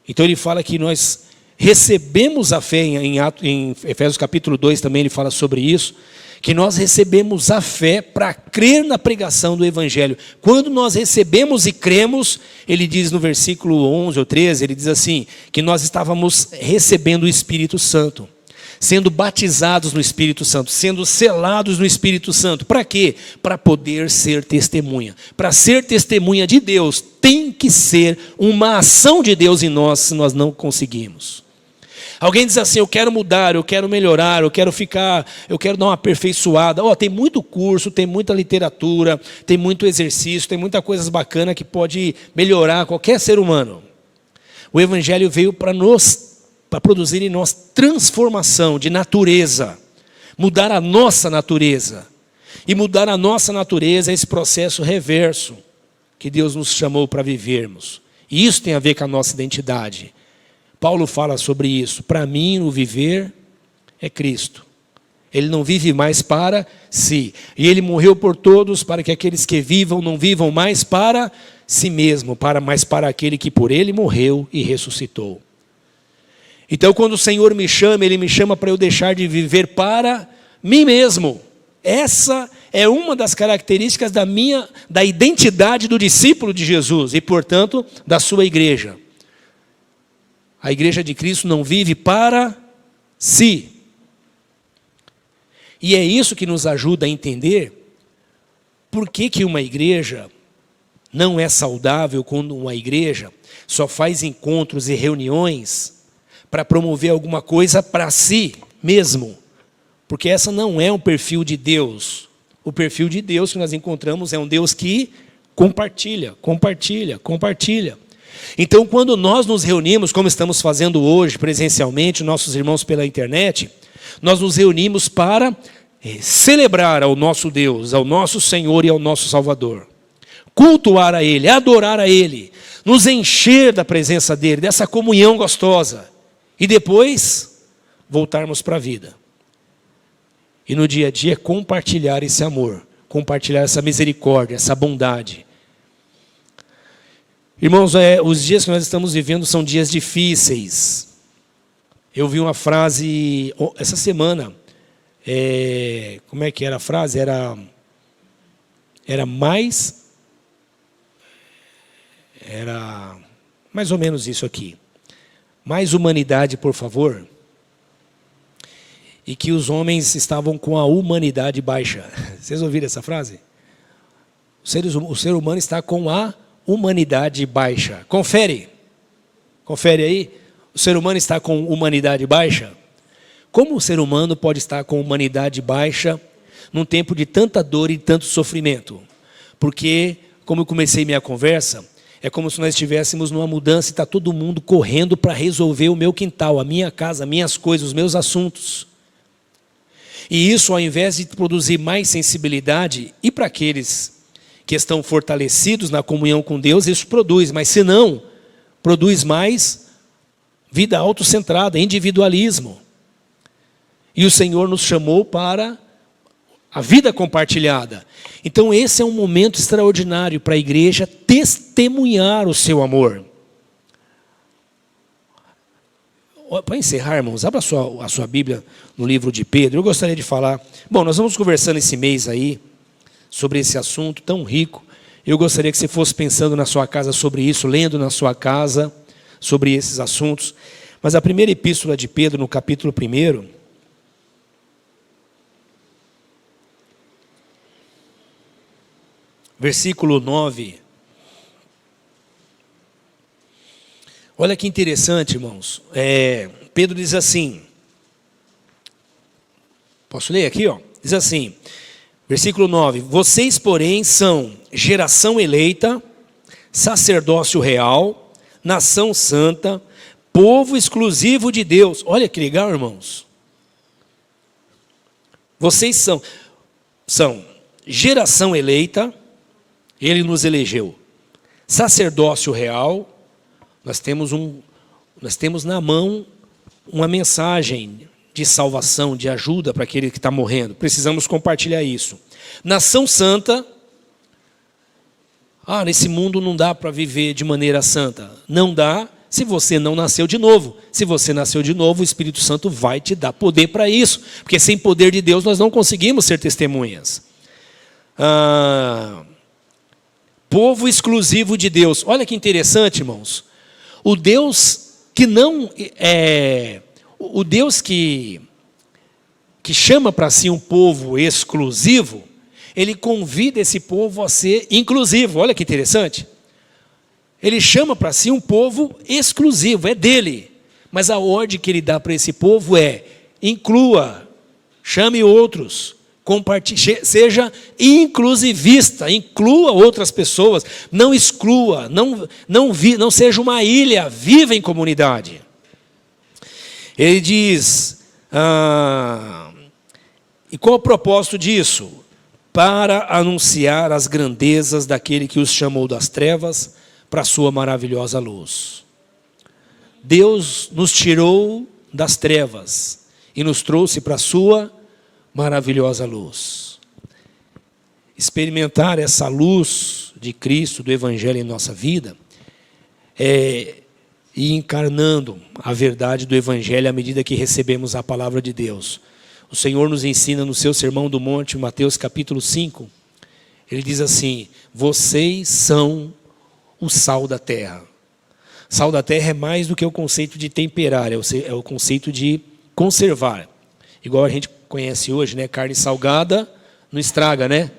Então ele fala que nós recebemos a fé, em Efésios capítulo 2 também ele fala sobre isso, que nós recebemos a fé para crer na pregação do Evangelho. Quando nós recebemos e cremos, ele diz no versículo 11 ou 13, ele diz assim, que nós estávamos recebendo o Espírito Santo, sendo batizados no Espírito Santo, sendo selados no Espírito Santo. Para quê? Para poder ser testemunha. Para ser testemunha de Deus, tem que ser uma ação de Deus em nós, se nós não conseguimos. Alguém diz assim: eu quero mudar, eu quero melhorar, eu quero dar uma aperfeiçoada. Tem muito curso, tem muita literatura, tem muito exercício, tem muita coisa bacana que pode melhorar qualquer ser humano. O Evangelho veio para produzir em nós transformação de natureza, mudar a nossa natureza. E mudar a nossa natureza é esse processo reverso que Deus nos chamou para vivermos. E isso tem a ver com a nossa identidade. Paulo fala sobre isso. Para mim, o viver é Cristo. Ele não vive mais para si. E ele morreu por todos, para que aqueles que vivam não vivam mais para si mesmo, mas para aquele que por ele morreu e ressuscitou. Então, quando o Senhor me chama, Ele me chama para eu deixar de viver para mim mesmo. Essa é uma das características da identidade do discípulo de Jesus e, portanto, da sua igreja. A igreja de Cristo não vive para si. E é isso que nos ajuda a entender por que uma igreja não é saudável quando uma igreja só faz encontros e reuniões para promover alguma coisa para si mesmo. Porque essa não é um perfil de Deus. O perfil de Deus que nós encontramos é um Deus que compartilha. Então, quando nós nos reunimos, como estamos fazendo hoje presencialmente, nossos irmãos pela internet, nós nos reunimos para celebrar ao nosso Deus, ao nosso Senhor e ao nosso Salvador. Cultuar a Ele, adorar a Ele, nos encher da presença dEle, dessa comunhão gostosa. E depois, voltarmos para a vida. E no dia a dia compartilhar esse amor, compartilhar essa misericórdia, essa bondade. Irmãos, os dias que nós estamos vivendo são dias difíceis. Eu vi uma frase essa semana. Como é que era a frase? Era mais ou menos isso aqui. Mais humanidade, por favor. E que os estavam com a humanidade baixa. Vocês ouviram essa frase? O ser humano está com a humanidade baixa. Confere aí. O ser humano está com humanidade baixa? Como o ser humano pode estar com humanidade baixa num tempo de tanta dor e tanto sofrimento? Porque, como eu comecei minha conversa, é como se nós estivéssemos numa mudança e está todo mundo correndo para resolver o meu quintal, a minha casa, as minhas coisas, os meus assuntos. E isso, ao invés de produzir mais sensibilidade, e para aqueles que estão fortalecidos na comunhão com Deus, isso produz, mas se não, produz mais vida autocentrada, individualismo. E o Senhor nos chamou para a vida compartilhada. Então esse é um momento extraordinário para a igreja testemunhar o seu amor. Para encerrar, irmãos, abra a sua Bíblia no livro de Pedro. Eu gostaria de falar... Bom, nós vamos conversando esse mês aí sobre esse assunto tão rico. Eu gostaria que você fosse pensando na sua casa sobre isso, lendo na sua casa sobre esses assuntos. Mas a primeira epístola de Pedro, no capítulo 1, versículo 9. Olha que interessante, irmãos. Pedro diz assim. Posso ler aqui? Diz assim, versículo 9. Vocês, porém, são geração eleita, sacerdócio real, nação santa, povo exclusivo de Deus. Olha que legal, irmãos. Vocês são geração eleita, Ele nos elegeu. Sacerdócio real, nós temos na mão uma mensagem de salvação, de ajuda para aquele que está morrendo. Precisamos compartilhar isso. Nação santa. Nesse mundo não dá para viver de maneira santa. Não dá se você não nasceu de novo. Se você nasceu de novo, o Espírito Santo vai te dar poder para isso. Porque sem poder de Deus nós não conseguimos ser testemunhas. Povo exclusivo de Deus. Olha que interessante, irmãos. O Deus que não o Deus que chama para si um povo exclusivo, Ele convida esse povo a ser inclusivo. Olha que interessante. Ele chama para si um povo exclusivo, é dele. Mas a ordem que Ele dá para esse povo é: inclua, chame outros. Seja inclusivista, inclua outras pessoas, não exclua, não seja uma ilha, viva em comunidade. Ele diz, e qual o propósito disso? Para anunciar as grandezas daquele que os chamou das trevas para a sua maravilhosa luz. Deus nos tirou das trevas e nos trouxe para a sua maravilhosa luz. Experimentar essa luz de Cristo, do Evangelho em nossa vida, e encarnando a verdade do Evangelho à medida que recebemos a palavra de Deus. O Senhor nos ensina no seu Sermão do Monte, Mateus capítulo 5, Ele diz assim: vocês são o sal da terra. Sal da terra é mais do que o conceito de temperar, é o conceito de conservar. Igual a gente conhece hoje, né? Carne salgada não estraga, né?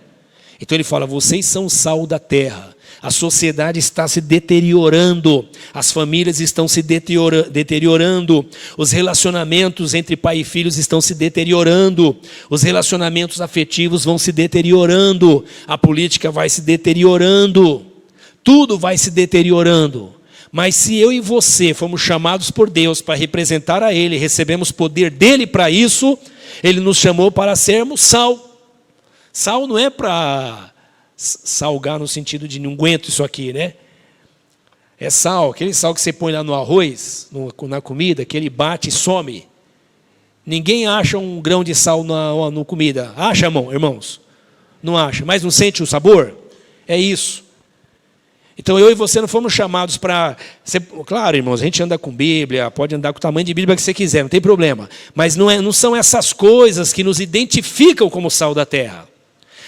Então ele fala: vocês são o sal da terra. A sociedade está se deteriorando, as famílias estão se deteriorando, os relacionamentos entre pai e filhos estão se deteriorando, os relacionamentos afetivos vão se deteriorando, a política vai se deteriorando, tudo vai se deteriorando. Mas se eu e você fomos chamados por Deus para representar a Ele, recebemos poder dEle para isso, Ele nos chamou para sermos sal. Sal não é para salgar no sentido de não aguento isso aqui, né? É sal, aquele sal que você põe lá no arroz, na comida, que ele bate e some. Ninguém acha um grão de sal na comida. Acha, irmãos? Não acha. Mas não sente o sabor? É isso. Então eu e você não fomos chamados para... Claro, irmãos, a gente anda com Bíblia, pode andar com o tamanho de Bíblia que você quiser, não tem problema. Mas não são essas coisas que nos identificam como sal da terra.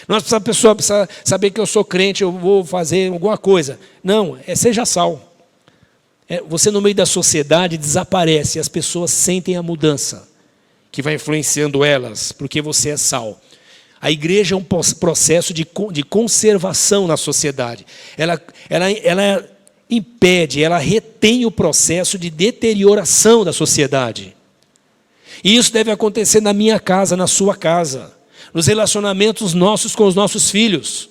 A pessoa precisa saber que eu sou crente, eu vou fazer alguma coisa. Não, seja sal. Você no meio da sociedade desaparece e as pessoas sentem a mudança que vai influenciando elas, porque você é sal. A igreja é um processo de conservação na sociedade. Ela impede, ela retém o processo de deterioração da sociedade. E isso deve acontecer na minha casa, na sua casa, nos relacionamentos nossos com os nossos filhos.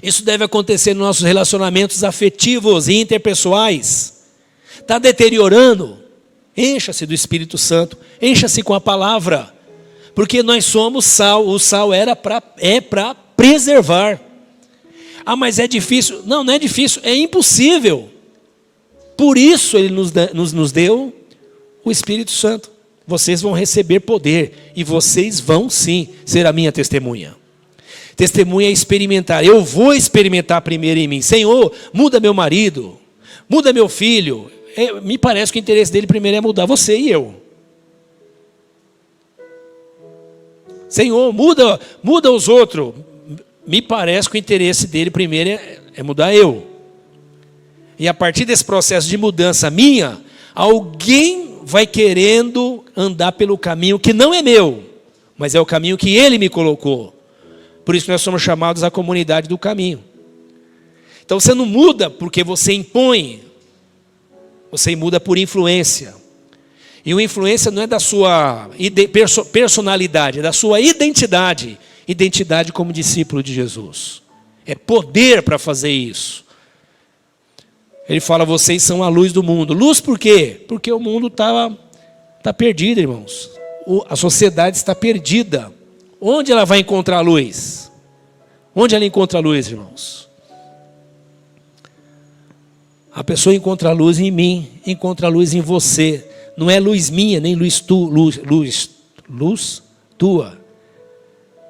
Isso deve acontecer nos nossos relacionamentos afetivos e interpessoais. Está deteriorando? Encha-se do Espírito Santo, encha-se com a palavra. Porque nós somos sal, o sal é para preservar. Ah, mas é difícil. Não é difícil, é impossível. Por isso ele nos deu o Espírito Santo. Vocês vão receber poder e vocês vão sim ser a minha testemunha. Testemunha é experimentar. Eu vou experimentar primeiro em mim. Senhor, muda meu marido, muda meu filho. Me parece que o interesse dele primeiro é mudar você e eu. Senhor, muda os outros. Me parece que o interesse dele primeiro é mudar eu. E a partir desse processo de mudança minha, alguém vai querendo andar pelo caminho que não é meu, mas é o caminho que ele me colocou. Por isso nós somos chamados à comunidade do caminho. Então você não muda porque você impõe, você muda por influência. E a influência não é da sua personalidade, é da sua identidade. Identidade como discípulo de Jesus. É poder para fazer isso. Ele fala, vocês são a luz do mundo. Luz por quê? Porque o mundo está perdido, irmãos. A sociedade está perdida. Onde ela vai encontrar a luz? Onde ela encontra a luz, irmãos? A pessoa encontra a luz em mim, encontra a luz em você. Não é luz minha, nem luz tua.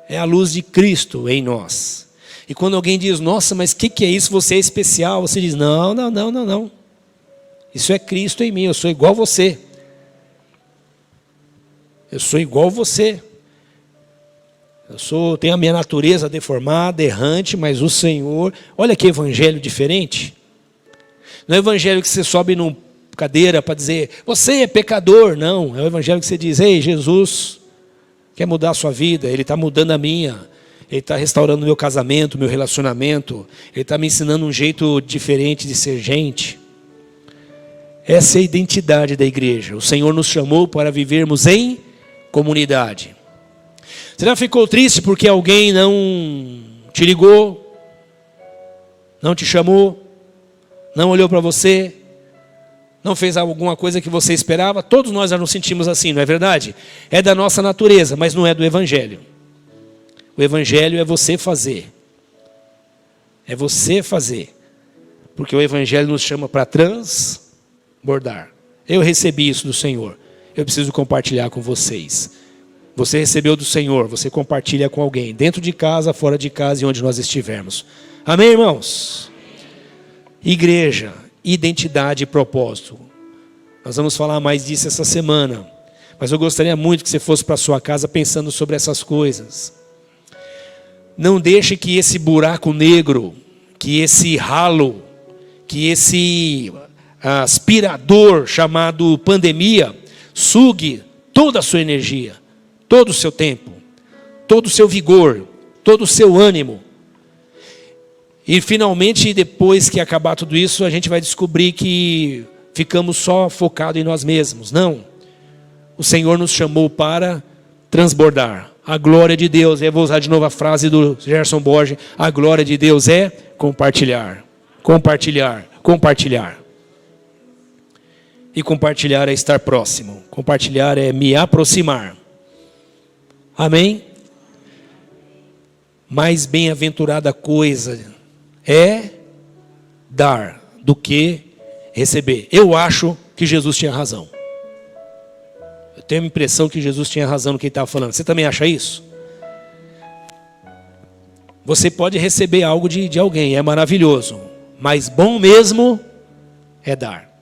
É a luz de Cristo em nós. E quando alguém diz, nossa, mas o que é isso? Você é especial. Você diz, não. Isso é Cristo em mim, eu sou igual a você. Eu sou igual a você. Tenho a minha natureza deformada, errante, mas o Senhor... Olha que evangelho diferente. Não é o evangelho que você sobe numa cadeira para dizer, você é pecador. Não, é o evangelho que você diz, ei, Jesus quer mudar a sua vida, Ele está mudando a minha. Ele está restaurando o meu casamento, meu relacionamento. Ele está me ensinando um jeito diferente de ser gente. Essa é a identidade da igreja. O Senhor nos chamou para vivermos em comunidade. Você já ficou triste porque alguém não te ligou? Não te chamou? Não olhou para você? Não fez alguma coisa que você esperava? Todos nós já nos sentimos assim, não é verdade? É da nossa natureza, mas não é do Evangelho. O Evangelho é você fazer. É você fazer. Porque o Evangelho nos chama para transbordar. Eu recebi isso do Senhor. Eu preciso compartilhar com vocês. Você recebeu do Senhor, você compartilha com alguém. Dentro de casa, fora de casa e onde nós estivermos. Amém, irmãos? Igreja, identidade e propósito. Nós vamos falar mais disso essa semana. Mas eu gostaria muito que você fosse para a sua casa pensando sobre essas coisas. Não deixe que esse buraco negro, que esse ralo, que esse aspirador chamado pandemia, sugue toda a sua energia, todo o seu tempo, todo o seu vigor, todo o seu ânimo. E finalmente, depois que acabar tudo isso, a gente vai descobrir que ficamos só focados em nós mesmos. Não. O Senhor nos chamou para transbordar. A glória de Deus, eu vou usar de novo a frase do Gerson Borges, a glória de Deus é compartilhar. Compartilhar, compartilhar. E compartilhar é estar próximo. Compartilhar é me aproximar. Amém? Mais bem-aventurada coisa é dar do que receber. Eu acho que Jesus tinha razão. tenho a impressão que Jesus tinha razão no que ele estava falando. Você também acha isso? Você pode receber algo de alguém, é maravilhoso. Mas bom mesmo é dar.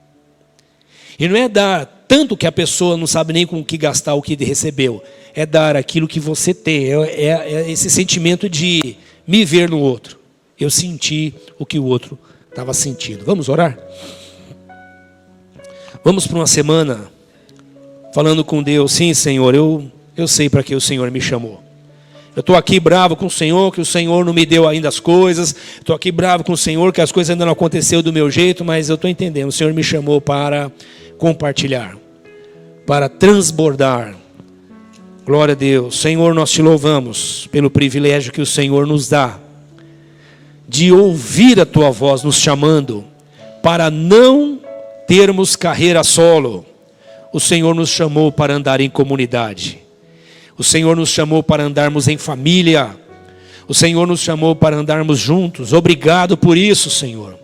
E não é dar tanto que a pessoa não sabe nem com o que gastar o que recebeu. É dar aquilo que você tem. É esse sentimento de me ver no outro. Eu senti o que o outro estava sentindo. Vamos orar? Vamos para uma semana falando com Deus. Sim, Senhor, eu sei para que o Senhor me chamou. Eu estou aqui bravo com o Senhor, que o Senhor não me deu ainda as coisas. Estou aqui bravo com o Senhor, que as coisas ainda não aconteceram do meu jeito, mas eu estou entendendo. O Senhor me chamou para compartilhar, para transbordar. Glória a Deus. Senhor, nós te louvamos pelo privilégio que o Senhor nos dá de ouvir a tua voz nos chamando para não termos carreira solo. O Senhor nos chamou para andar em comunidade. O Senhor nos chamou para andarmos em família. O Senhor nos chamou para andarmos juntos. Obrigado por isso, Senhor.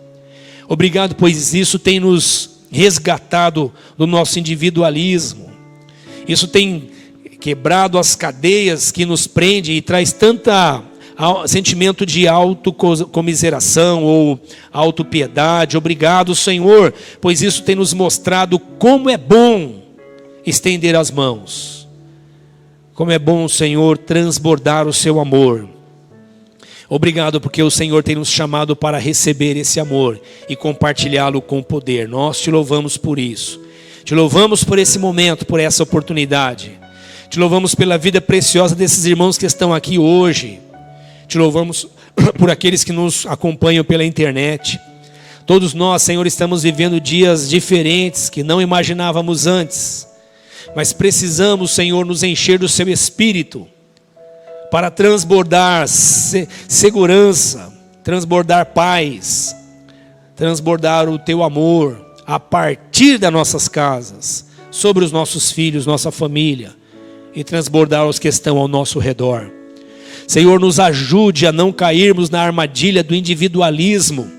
Obrigado, pois isso tem nos resgatado do nosso individualismo. Isso tem quebrado as cadeias que nos prende e traz tanta sentimento de autocomiseração ou autopiedade. Obrigado, Senhor, pois isso tem nos mostrado como é bom estender as mãos. Como é bom, Senhor, transbordar o seu amor. Obrigado porque o Senhor tem nos chamado para receber esse amor e compartilhá-lo com poder. Nós te louvamos por isso. Te louvamos por esse momento, por essa oportunidade. Te louvamos pela vida preciosa desses irmãos que estão aqui hoje. Te louvamos por aqueles que nos acompanham pela internet. Todos nós, Senhor, estamos vivendo dias diferentes que não imaginávamos antes. Mas precisamos, Senhor, nos encher do seu Espírito para transbordar segurança, transbordar paz, transbordar o teu amor a partir das nossas casas, sobre os nossos filhos, nossa família, e transbordar os que estão ao nosso redor. Senhor, nos ajude a não cairmos na armadilha do individualismo,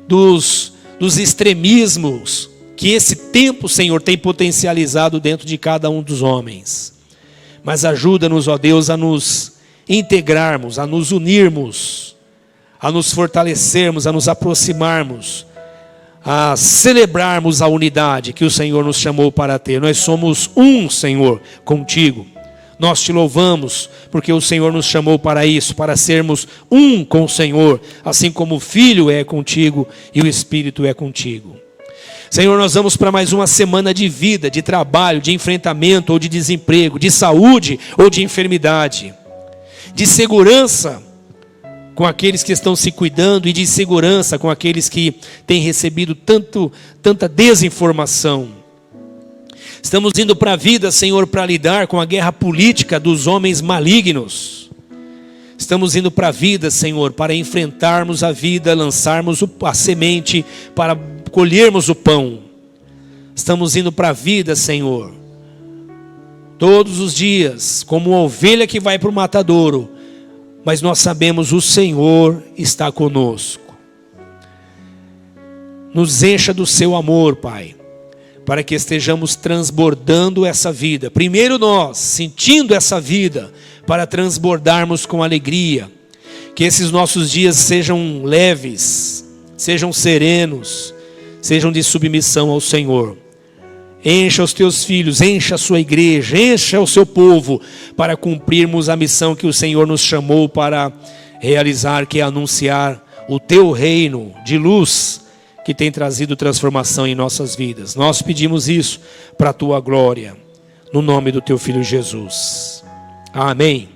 dos extremismos, que esse tempo, Senhor, tem potencializado dentro de cada um dos homens. Mas ajuda-nos, ó Deus, a nos integrarmos, a nos unirmos, a nos fortalecermos, a nos aproximarmos, a celebrarmos a unidade que o Senhor nos chamou para ter. Nós somos um, Senhor, contigo. Nós te louvamos porque o Senhor nos chamou para isso, para sermos um com o Senhor, assim como o Filho é contigo e o Espírito é contigo. Senhor, nós vamos para mais uma semana de vida, de trabalho, de enfrentamento ou de desemprego, de saúde ou de enfermidade, de segurança com aqueles que estão se cuidando e de segurança com aqueles que têm recebido tanta desinformação. Estamos indo para a vida, Senhor, para lidar com a guerra política dos homens malignos. Estamos indo para a vida, Senhor, para enfrentarmos a vida, lançarmos a semente, para colhermos o pão. Estamos indo para a vida, Senhor, todos os dias, como uma ovelha que vai para o matadouro, mas nós sabemos o Senhor está conosco. Nos encha do seu amor, Pai, para que estejamos transbordando essa vida. Primeiro nós, sentindo essa vida, para transbordarmos com alegria. Que esses nossos dias sejam leves, sejam serenos, sejam de submissão ao Senhor. Encha os teus filhos, encha a sua igreja, encha o seu povo, para cumprirmos a missão que o Senhor nos chamou para realizar, que é anunciar o teu reino de luz, que tem trazido transformação em nossas vidas. Nós pedimos isso para a tua glória, no nome do teu Filho Jesus. Amém.